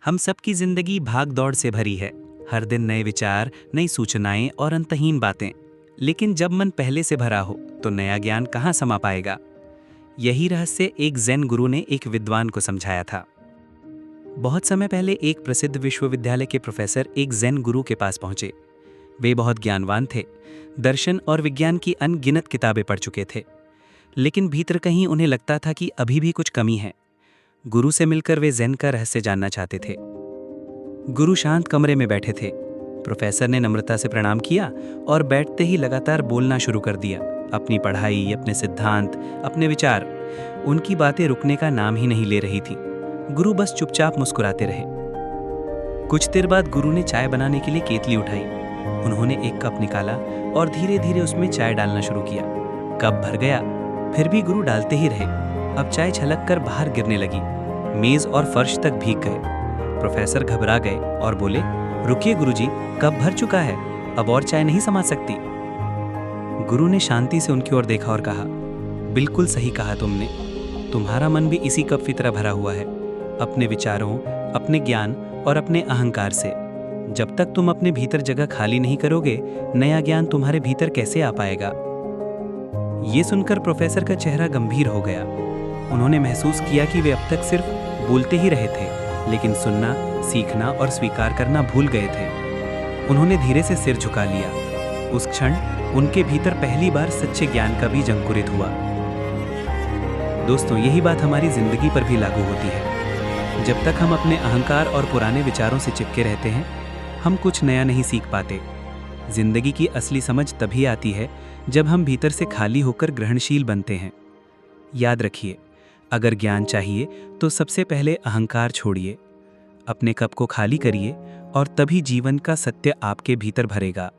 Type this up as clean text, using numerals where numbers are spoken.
हम सबकी जिंदगी भाग दौड़ से भरी है। हर दिन नए विचार, नई सूचनाएं और अंतहीन बातें। लेकिन जब मन पहले से भरा हो तो नया ज्ञान कहाँ समा पाएगा। यही रहस्य एक ज़ेन गुरु ने एक विद्वान को समझाया था। बहुत समय पहले एक प्रसिद्ध विश्वविद्यालय के प्रोफेसर एक ज़ेन गुरु के पास पहुंचे। वे बहुत ज्ञानवान थे, दर्शन और विज्ञान की अनगिनत किताबें पढ़ चुके थे। लेकिन भीतर कहीं उन्हें लगता था कि अभी भी कुछ कमी है। गुरु से मिलकर वे ज़ेन का रहस्य जानना चाहते थे। गुरु शांत कमरे में बैठे थे। प्रोफेसर ने नम्रता से प्रणाम किया और बैठते ही लगातार बोलना शुरू कर दिया। अपनी पढ़ाई, अपने सिद्धांत, अपने विचार। उनकी बातें रुकने का नाम ही नहीं ले रही थी। गुरु बस चुपचाप मुस्कुराते रहे। कुछ देर बाद गुरु ने चाय बनाने के लिए केतली उठाई। उन्होंने एक कप निकाला और धीरे धीरे उसमें चाय डालना शुरू किया। कप भर गया, फिर भी गुरु डालते ही रहे। अब चाय छलक कर बाहर गिरने लगी। मेज और फर्श तक भीग गए। प्रोफेसर घबरा गए और बोले, रुकिए गुरुजी, कप भर चुका है, अब और चाय नहीं समा सकती। गुरु ने शांति से उनकी ओर देखा और कहा, बिल्कुल सही कहा तुमने। तुम्हारा मन भी इसी कप की तरह भरा हुआ है, अपने विचारों, अपने ज्ञान और अपने अहंकार से। जब तक तुम अपने भीतर जगह खाली नहीं करोगे, नया ज्ञान तुम्हारे भीतर कैसे आ पाएगा। ये सुनकर प्रोफेसर का चेहरा गंभीर हो गया। उन्होंने महसूस किया कि वे अब तक सिर्फ बोलते ही रहे थे, लेकिन सुनना, सीखना और स्वीकार करना भूल गए थे। उन्होंने धीरे से सिर झुका लिया। उस क्षण उनके भीतर पहली बार सच्चे ज्ञान का बीज अंकुरित हुआ। दोस्तों, यही बात हमारी जिंदगी पर भी लागू होती है। जब तक हम अपने अहंकार और पुराने विचारों से चिपके रहते हैं, हम कुछ नया नहीं सीख पाते। जिंदगी की असली समझ तभी आती है जब हम भीतर से खाली होकर ग्रहणशील बनते हैं। याद रखिए, अगर ज्ञान चाहिए तो सबसे पहले अहंकार छोड़िए, अपने कप को खाली करिए और तभी जीवन का सत्य आपके भीतर भरेगा।